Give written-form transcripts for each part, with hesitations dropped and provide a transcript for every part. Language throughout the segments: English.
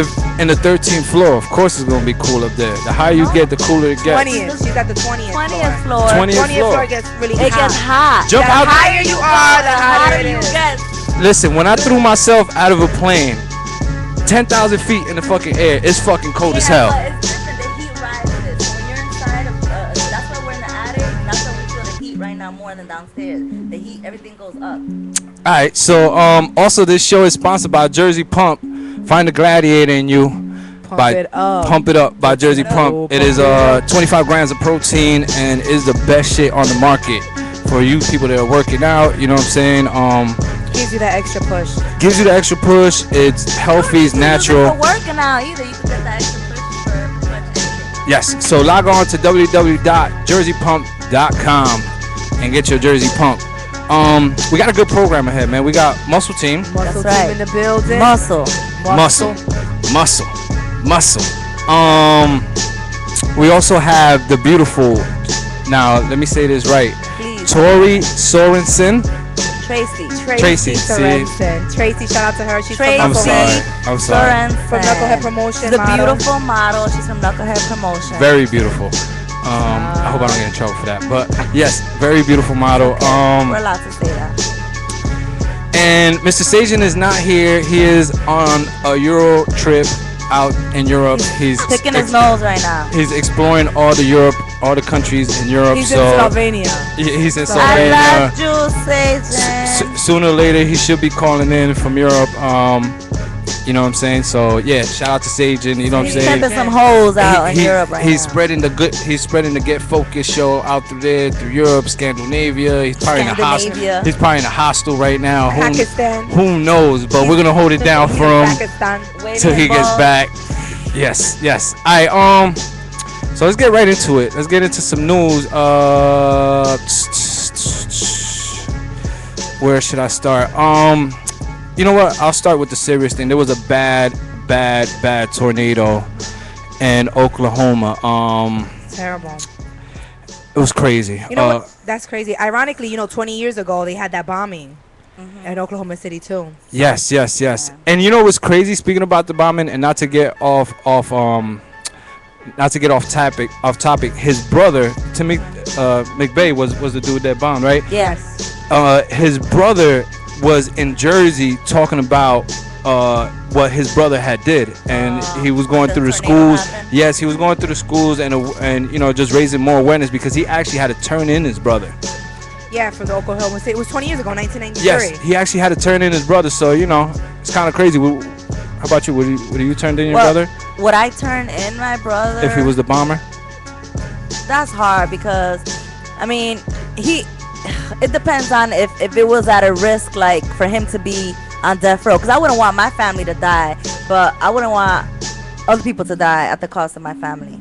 live in the 13th floor. Of course, it's gonna be cool up there. The higher you get, the cooler it gets. 20th. She's at the 20th 20th floor. floor. 20th floor. gets really It hot. gets hot. Jump The out. higher you are, the hotter it you is. get. Listen, when I threw myself out of a plane, 10,000 feet in the fucking air, it's fucking cold as hell. But it's different. The heat rises. So when you're inside of, that's why we're in the attic. And that's why we feel the heat right now more than downstairs. The heat, everything goes up. All right. So also this show is sponsored by Jersey Pump. Find the gladiator in you. Pump It Up by Jersey Pump. It is 25 grams of protein and is the best shit on the market for you people that are working out. You know what I'm saying? Gives you that extra push. Gives you the extra push. It's healthy. It's natural. For working out either, you can get that extra push for pretty much anything. Yes. So log on to www.jerseypump.com and get your Jersey Pump. We got a good program ahead, man. We got Muscle Team. Muscle That's team right. in the building. Muscle. Muscle. We also have the beautiful. Now let me say this right. Please. Tori Sorensen. Tracy. Tracy, Sorensen. Tracy, shout out to her. She's Tracy. from I'm sorry. Sorensen. From Knucklehead Promotion. She's a model. beautiful model. She's from Knucklehead Promotion. Very beautiful. I hope I don't get in trouble for that. But yes, very beautiful model. We're allowed to say that. And Mr. Sajan is not here. He is on a Euro trip out in Europe. He's Picking his nose right now. He's exploring all the countries in Europe. He's so in Slovenia. He's in I Slovenia. love you, Sajan. Sooner or later, he should be calling in from Europe. You know what I'm saying? So yeah, shout out to Sajan. You know what I'm He's saying? pimping some hoes out in Europe right he's now. spreading the good. He's spreading the Get Focused show out through there, through Europe, Scandinavia. He's probably in a hostel. Scandinavia. He's probably in a hostel right now. Pakistan. Who knows? But we're gonna hold it down for him Pakistan. till he gets back. Yes. Alright, so let's get right into it. Let's get into some news. Where should I start? You know what? I'll start with the serious thing. There was a bad tornado in Oklahoma. Terrible. It was crazy. You know what? That's crazy. Ironically, 20 years ago, they had that bombing in Oklahoma City, too. Yes. And you know what's crazy? Speaking about the bombing, and not to get off topic. His brother, Timmy McVeigh, was the dude that bombed, right? Yes. His brother was in Jersey talking about what his brother had did, and he was going through the schools. Happened. Yes, he was going through the schools and just raising more awareness because he actually had to turn in his brother. Yeah, from the Oklahoma City. It was 20 years ago, 1993. Yes, he actually had to turn in his brother. So it's kind of crazy. How about you? Would you turn in your brother Would I turn in my brother if he was the bomber? That's hard because, I mean, it depends on if it was at a risk, like for him to be on death row. Because I wouldn't want my family to die, but I wouldn't want other people to die at the cost of my family.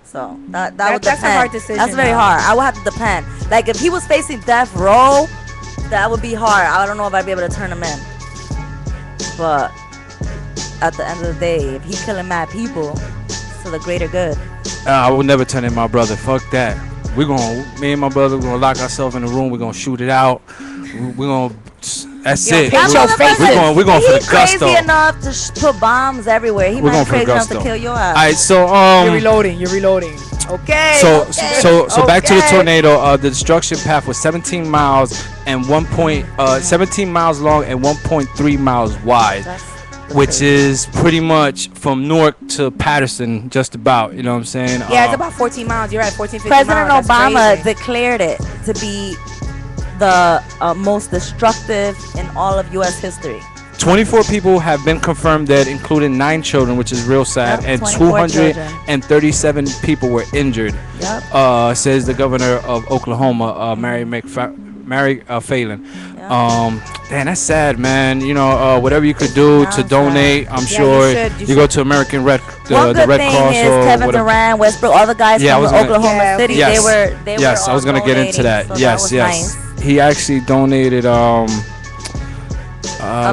So that would depend. That's a hard decision. That's very hard. I would have to depend. Like if he was facing death row, that would be hard. I don't know if I'd be able to turn him in. But at the end of the day, if he's killing mad people, it's for the greater good. I would never turn in my brother. Fuck that. Me and my brother, we're gonna lock ourselves in the room. We're gonna shoot it out. We're gonna. That's it. Paint your faces. We're going for the He's crazy gusto. enough to put bombs everywhere. He We're might going be for the crazy enough to gusto. kill your ass. All right, so You're reloading. Okay. So back to the tornado. The destruction path was 17 miles and 17 miles long and 1.3 miles wide, which is pretty much from Newark to Patterson, just about. You know what I'm saying? Yeah, it's about 14 miles. You're right, 14, 15 President miles. That's Obama crazy. declared it to be the most destructive in all of U.S. history. 24 people have been confirmed dead, including 9 children, which is real sad, Yep, and 24 237 people were injured. Yep. Says the governor of Oklahoma, Mary Phelan. Man, that's sad, man. Whatever you could do to donate, I'm sure you go to American Red, One good the Red thing Cross is or Kevin whatever. Durant, Westbrook, all the guys from Oklahoma City, they were Yes, I was gonna get into that. so Yes, that was nice. He actually donated $1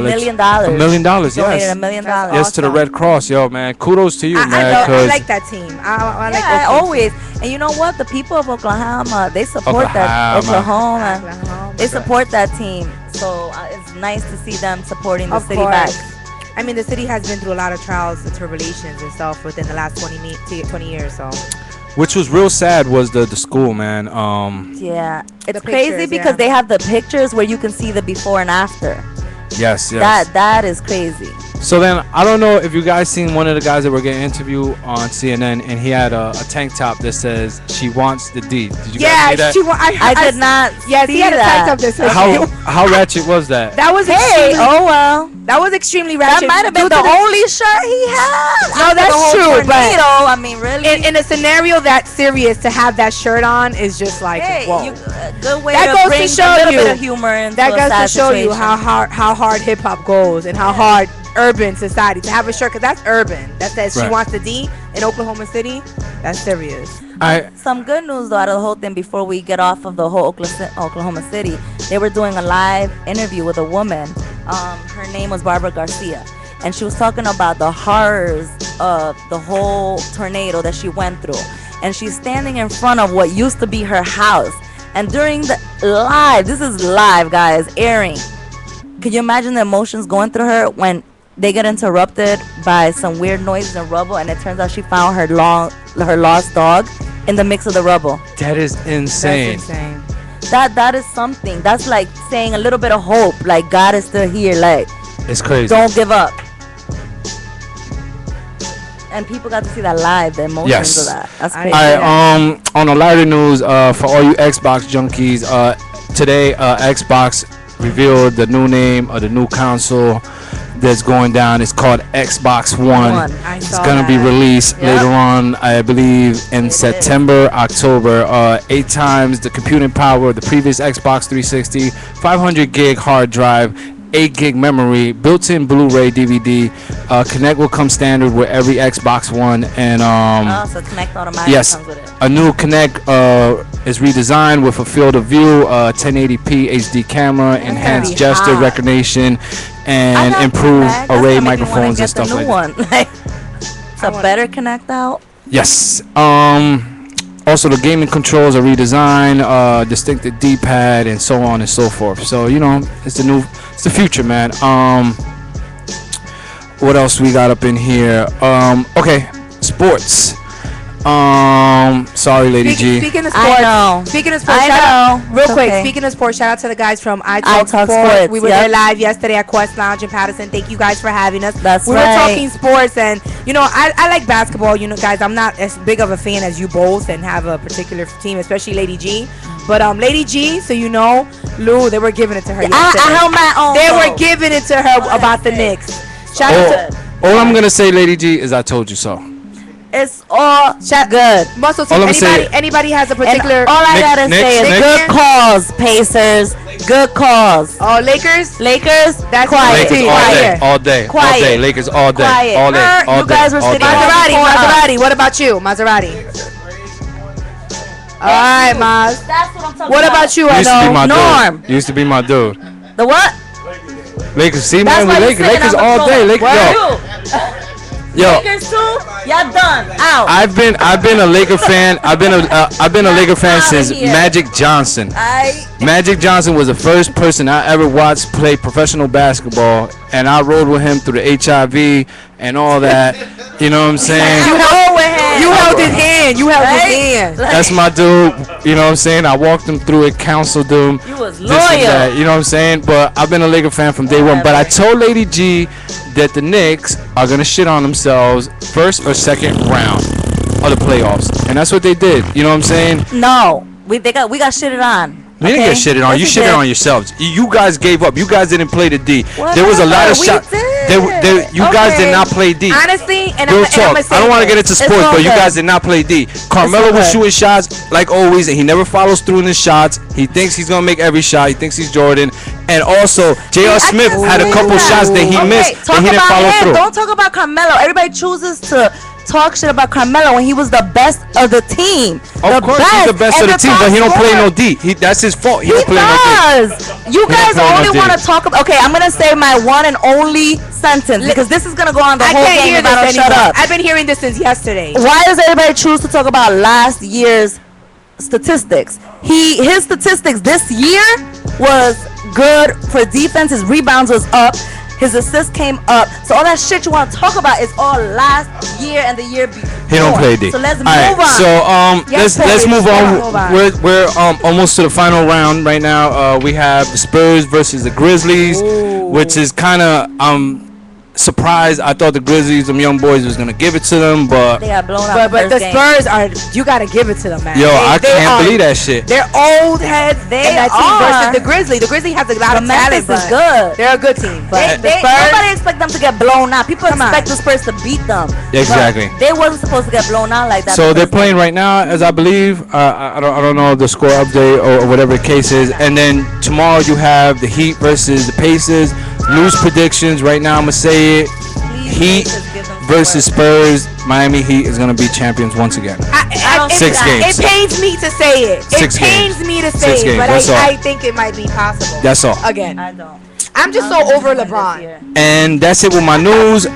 million. $1 million, Donated yes. $1 million. Yes, to the Red Cross, yo, man. Kudos to you, man. I like that team. I like Yeah, that team. always. And you know what? The people of Oklahoma, they support that. Oklahoma. They support that team. So it's nice to see them supporting the Of city course. back. I mean, the city has been through a lot of trials and tribulations and stuff within the last 20 years. So, Which was real sad was the school, man. Yeah, it's The crazy pictures, because yeah. they have the pictures where you can see the before and after. Yes, yes. That is crazy. So then, I don't know if you guys seen one of the guys that were getting interviewed on CNN, and he had a tank top that says "She wants the D." Did you guys see that? I did not Yes, see he had a that. tank top that said. How ratchet was that? That was Hey, extremely. oh well. That was extremely That ratchet. might have been due to the only shirt he had. No, After that's the whole true, but- tornado, I mean, really. in a scenario that serious, to have that shirt on is just like, hey, whoa. good way That to goes to bring show a little you- bit of humor into That a goes sad to show you situation. how hard hip hop goes and how hard urban society to have a shirt, because that's urban. That says Right. she wants the D in Oklahoma City. That's serious. Some good news though out of the whole thing before we get off of the whole Oklahoma City. They were doing a live interview with a woman. Her name was Barbara Garcia, and she was talking about the horrors of the whole tornado that she went through. And she's standing in front of what used to be her house. And during the live, this is live, guys, airing. Could you imagine the emotions going through her when they get interrupted by some weird noises and rubble, and it turns out she found her lost dog in the mix of the rubble? That is insane. That's insane. That is something. That's like saying a little bit of hope. Like God is still here. Like It's crazy. don't give up. And people got to see that live. The emotions Yes. of that. That's I- crazy. All right. On a lighter news, for all you Xbox junkies, today Xbox revealed the new name of the new console that's going down. It's called Xbox One. I It's saw gonna be that. released Yep. later on, I believe, in It is. September, October. 8 times the computing power of the previous Xbox 360, 500 gig hard drive, 8 gig memory, built-in Blu-ray DVD. Kinect will come standard with every Xbox One, and So Connect automatically yes, comes with it. a new Kinect is redesigned with a field of view, 1080p HD camera, enhanced be gesture hot. recognition, I and got improved Connect. That's array gonna make me wanna microphones and get the stuff like new that. one. It's a wanna- better Connect out. Yes. Also, the gaming controls are redesigned, distinctive D-pad, and so on and so forth. So it's the future, man. What else we got up in here? Okay, sports. Sorry, Lady G. Speaking of I sports, know. Speaking of sports, I shout out, know. real It's quick. okay. Speaking of sports, shout out to the guys from I I Talk Talk Sports. Sports, We were yep. there live yesterday at Quest Lounge in Patterson. Thank you guys for having us. That's we right. were talking sports, and I like basketball. Guys, I'm not as big of a fan as you both, and have a particular team, especially Lady G. But Lady G, so Lou, they were giving it to her. I yesterday. held my own. They though. were giving it to her What about I the say? Knicks. Shout out to All I'm gonna say, Lady G, is I told you so. It's all good. Muscle All Team. I'm saying- Anybody has a And particular? all I Nick- gotta Nick- say is Nick- good calls, Pacers. Good calls. Oh, Lakers. Lakers, That's quiet. Lakers Team. all day, Quiet. all day, all Quiet. day. Lakers all day, Quiet. all day, Girl, all you day, guys were all sitting day. on Maserati. What about you, Maserati? All right, Maz. That's what I'm talking What about you? I Used to be my know. Norm. dude. Used to be my dude. The what? Lakers, see That's man, why we you Lakers, sitting Lakers on the all floor. day. Lakers, Word. yo. Lakers too? Y'all done. Out. I've been a Laker fan. I've been a Laker fan Outta since here. Magic Johnson. I Magic Johnson was the first person I ever watched play professional basketball, and I rode with him through the HIV and all that. You know what I'm saying? roll with him. You held his hand. You held his Right? hand. Like, That's my dude. You know what I'm saying? I walked him through it, counseled him. You was this and that, loyal. you know what I'm saying? But I've been a Laker fan from day one. But I told Lady G that the Knicks are gonna shit on themselves first or second round of the playoffs, and that's what they did. You know what I'm saying? No. We got shitted on. We didn't okay? get shitted on. Yes, You we shitted did. on yourselves. You guys gave up. You guys didn't play the D. There was a lot of Whatever, shots. we You guys Okay. did not play D. Honestly, and Real I'm talk. gonna say I don't want to this. get into It's sports, but you okay. guys did not play D. Carmelo was okay. shooting shots like always, and he never follows through in his shots. He thinks he's gonna make every shot. He thinks he's Jordan. And also, J.R. I Smith can't had a say couple that. shots that he Okay, missed talk that he didn't about follow him. through. Don't talk about Carmelo. Everybody chooses to talk shit about Carmelo when he was the best of the team. Of course, he's the best of the team, but he don't play no D. That's his fault. He He don't play no D. does. You He don't guys play no only D. want to talk about. Okay, I'm gonna say my one and only sentence because this is gonna go on the I whole can't game hear if I don't this shut anymore. up. I've been hearing this since yesterday. Why does everybody choose to talk about last year's statistics? His statistics this year was good for defense. His rebounds was up. His assist came up. So all that shit you want to talk about is all last year and the year before. He don't play D. So let's move All right, on. so Yes, let's please. move Yeah, move on. on. We're almost to the final round right now. We have the Spurs versus the Grizzlies, which is kind of surprised. I thought the Grizzlies, them young boys, was gonna give it to them, but They got blown out. But the first game. Spurs are, you gotta give it to them, man. yo, I They can't are- believe that shit. They're old heads. They in that team are. versus the Grizzlies. The Grizzlies have a lot But of Memphis talent, is but good. they're a good team. But the Spurs, Nobody expect them to get blown out. People Come on. expect the Spurs to beat them. Exactly. But they wasn't supposed to get blown out like that. So the they're first playing right now, as I believe. I don't know the score update or whatever the case is. And then tomorrow you have the Heat versus the Pacers. Loose predictions right now. I'm gonna say it. Please, Heat Pacers, give them versus support. Spurs. Miami Heat is gonna be champions once again. I don't see 6 that. games. It pains me to say it. Six It pains games. me to 6 say it, games, but that's all. I think it might be possible. That's all. Again, I don't. I'm just I so don't over think they'll win this LeBron. year. And that's it with my news.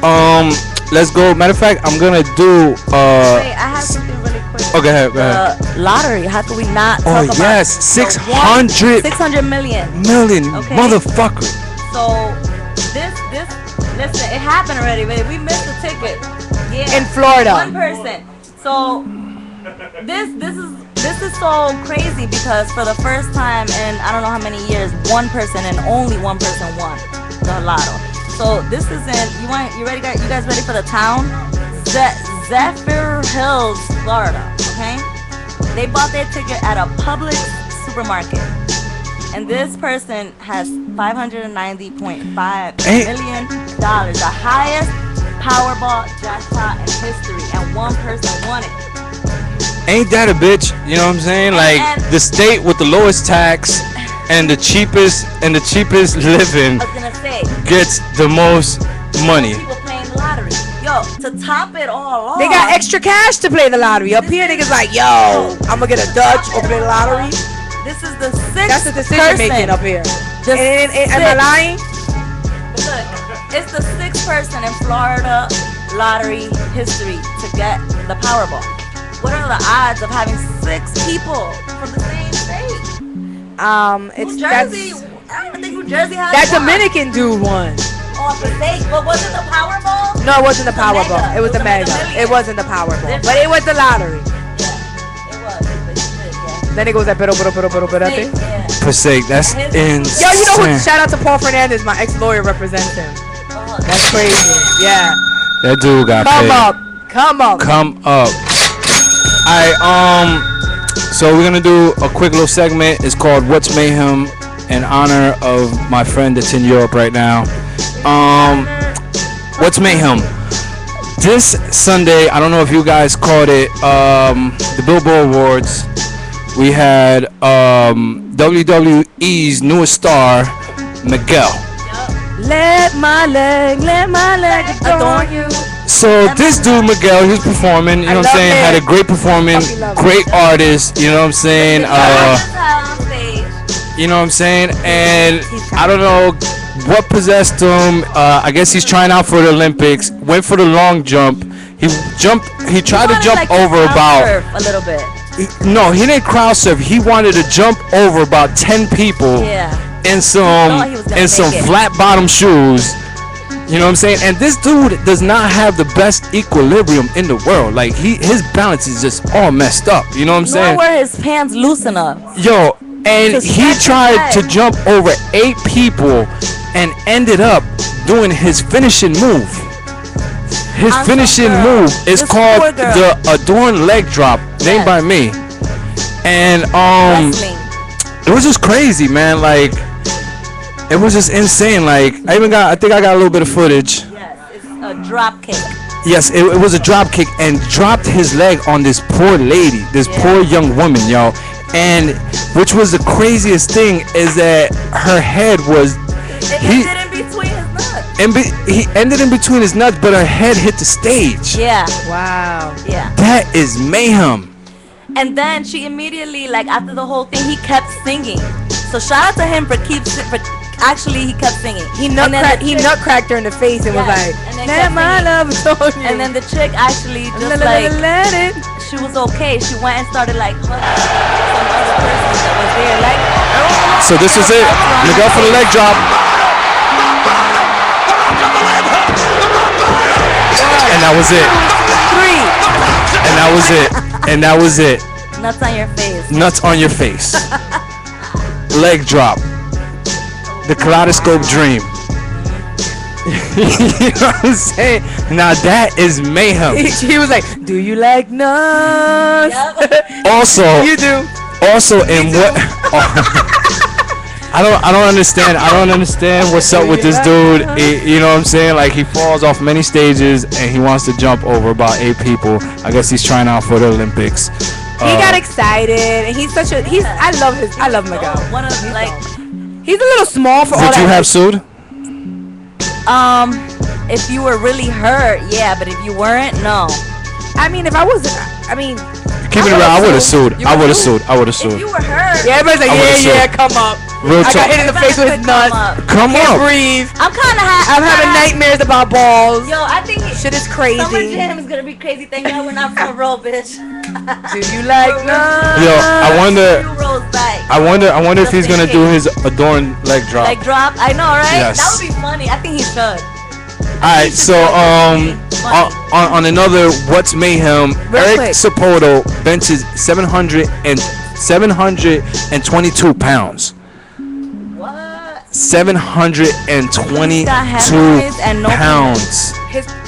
Let's go. Matter of fact, I'm gonna do. Wait, I have something really quick. Oh, go ahead. Go ahead. The lottery. How could we not Oh talk about yes, the 600 600 million. million Okay. motherfucker. So listen, it happened already, baby. We missed the ticket. Yeah. In Florida. One person. So this is so crazy because for the first time in I don't know how many years, one person and only one person won the lotto. So this is in you guys ready for the town? Zephyr Hills, Florida. Okay? They bought their ticket at a Publix supermarket. And this person has $590.5 million, the highest Powerball jackpot in history, and one person won it. Ain't that a bitch? You know what I'm saying? Like And- the state with the lowest tax and the cheapest living I was gonna say, gets the most money. people playing the lottery. Yo, to top it all off, They got extra cash to play the lottery. Up here, niggas like, yo, I'm gonna get a Dutch or play the lottery. This is the sixth That's the decision making up here. The Am I lying? Look, it's the sixth person in Florida lottery history to get the Powerball. What are the odds of having 6 people from the same state? It's New Jersey. I don't think New Jersey has that one. Dominican dude won. Oh, the state. But was it the Powerball? No, it wasn't the The mega. Powerball. It was the mega. Million. It wasn't the Powerball, Different. but it was the lottery. Yeah, it was. But yeah. Then it goes that pero. State, yeah. Per se, that's insane. Yo, you know who? Shout out to Paul Fernandez, my ex-lawyer represents him. Oh, That's crazy. Yeah. That dude got Come paid. up. Come up. Come up. Alright, so we're gonna do a quick little segment. It's called What's Mayhem in honor of my friend that's in Europe right now. What's Mayhem? This Sunday, I don't know if you guys caught it, the Billboard Awards. We had WWE's newest star, Miguel. Let my leg adorn you. So this dude Miguel, he was performing, you know what I'm love saying, him. had a great performance, Puppy love great artist, you know what I'm saying, on stage. you know what I'm saying, and I don't know what possessed him. I guess he's trying out for the Olympics, went for the long jump. He tried to Wanted, jump like, over crowd about surf a little bit. no, he didn't crowd surf. He wanted to jump over about 10 people Yeah. in thought he was gonna some make it. flat bottom shoes. You know what I'm saying? And this dude does not have the best equilibrium in the world. Like his balance is just all messed up. You know what I'm Nor saying? were his pants loose enough. Yo, and To he stretch his tried leg. to jump over 8 people and ended up doing his finishing move. His I'm finishing some girl. move is This called poor girl. the Adorn Leg Drop, named Yes. by me. And Wrestling. it was just crazy, man. Like it was just insane. Like I think I got a little bit of footage. Yes, it's a drop kick. Yes, it was a drop kick and dropped his leg on this poor lady, this Yeah. poor young woman, yo. And which was the craziest thing is that her head was It he ended in between his nuts. he ended in between his nuts, but her head hit the stage. Yeah, Wow. yeah. That is mayhem. And then she immediately, like after the whole thing, he kept singing. So shout out to him for actually he kept singing. He And then the chick- nutcracked her in the face and was Yes, like, and then let kept my singing. love adorn you. And then the chick actually just let it. she was okay. She went and started like hugging some other person that was there. Like So this is it. Miguel for the leg drop. And that was it. 3. And that was it. And that was it. Nuts on your face. Nuts on your face. Leg drop. The kaleidoscope dream. You know what I'm saying? Now that is mayhem. He was like, "Do you like nuts?" Yep. Also, You do. also in what? I don't understand. I don't understand what's up with this dude. You know what I'm saying? Like he falls off many stages and he wants to jump over about 8 people. I guess he's trying out for the Olympics. He got excited, and he's such a. I love Miguel. One of like. He's a little small for all that. Did you have sued? If you were really hurt, yeah, but if you weren't, no. I mean, if I wasn't, I mean, Keep it real. I would have sued. I would have sued. I would have If sued. you were hurt, yeah, everybody's like, I would've yeah, sued. come up. Real I got talk. hit in the face with his nuts. Come Can't on. breathe. I'm kind of I'm having nightmares about balls. Yo, I think Shit is Summer crazy. Jam is gonna be crazy. Thank God we're not front row, bitch. Do you like nuts? Yo, I wonder. Few rows back. I wonder if he's gonna do his adorned leg drop. Like drop. I know, right? Yes. That would be funny. I think he should. Alright, so on another What's Mayhem, Real Eric quick. Sapoto benches 722 pounds. What? 722 Got hemorrhoids and no pounds.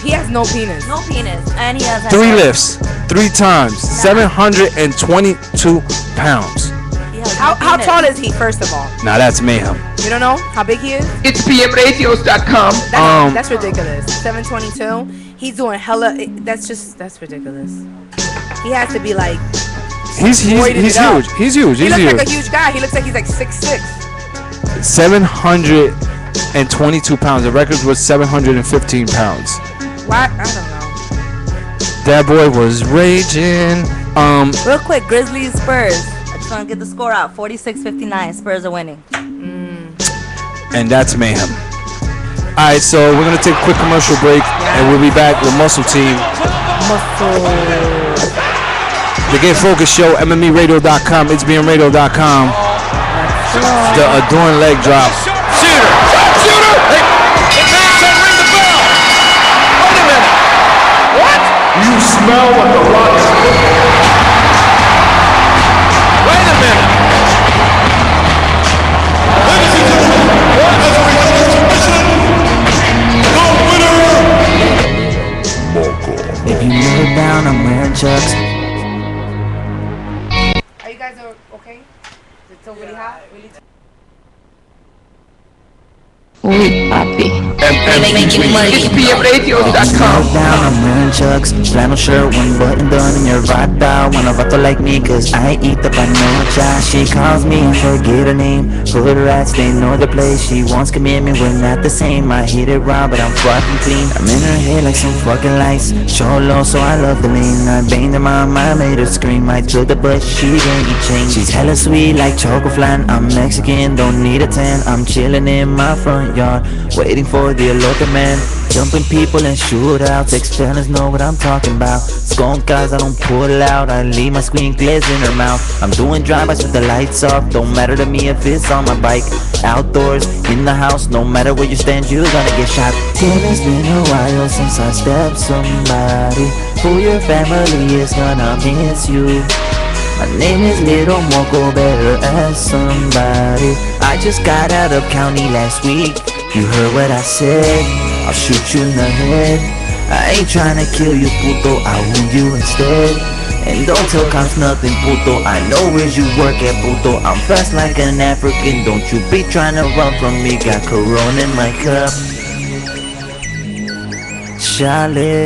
He has no penis. No penis, and he has 3 hemorrhoids. lifts, 3 times, 722 pounds. He has How no penis. tall is he, first of all? Now that's mayhem. You don't know how big he is? It's PMRadios.com. That's ridiculous. 722. He's doing hella. That's ridiculous. He has to be like. He's Voided it up. huge. He's huge. He He's looks huge. like a huge guy. He looks like he's like 6'6". 722 pounds. The record was 715 pounds. Why? I don't know. That boy was raging. Real quick, Grizzlies Spurs. I just want to get the score out. 46-59. Spurs are winning. And that's mayhem. Alright, so we're gonna take a quick commercial break and we'll be back with Muscle Team. The Get Focused Show, MMERadio.com, It'sBeingRadio.com. The Adorn Leg Drop. Shooter! Shooter! Hey! Man said ring the bell! Wait a minute! What? You smell what the rock is cooking. Wait a minute! Ladies and gentlemen, as a result of submission, the winner, If you kneel down, I'm wearing chucks. Are you guys okay? Is it still really hot? Really? Uy, papi. It's Kneel PMRadios.com. down, I'm wearing chucks. Flannel shirt, one button done, and you're right down. Wanna vato like me, cause I eat the panocha. She calls me and forget her name. Hood rats, they know the place. She wants commitment, we're not the same. I hit it wrong, but I'm fucking clean. I'm in her head like some fucking lights. Cholo, so I love the lean. I banged her mom, I made her scream. I took the butt, she didn't eat change. She's hella sweet like choco flan. I'm Mexican, don't need a tan. I'm chilling in my front yard, waiting for the elote man. Jumping people and shootouts. Externals know what I'm talking about. Skunk guys, I don't pull out. I leave my squinkles in her mouth. I'm doing drive-bys with the lights off. Don't matter to me if it's on my bike. Outdoors, in the house, no matter where you stand, you're gonna get shot. It's been a while since I stabbed somebody. Who your family is gonna miss you. My name is Little Moco, better ask somebody. I just got out of county last week. You heard what I said, I'll shoot you in the head. I ain't tryna kill you, puto, I'll wound you instead. And don't tell cops nothing, puto, I know where you work at, puto. I'm fast like an African, don't you be tryna run from me. Got Corona in my cup. Charlie.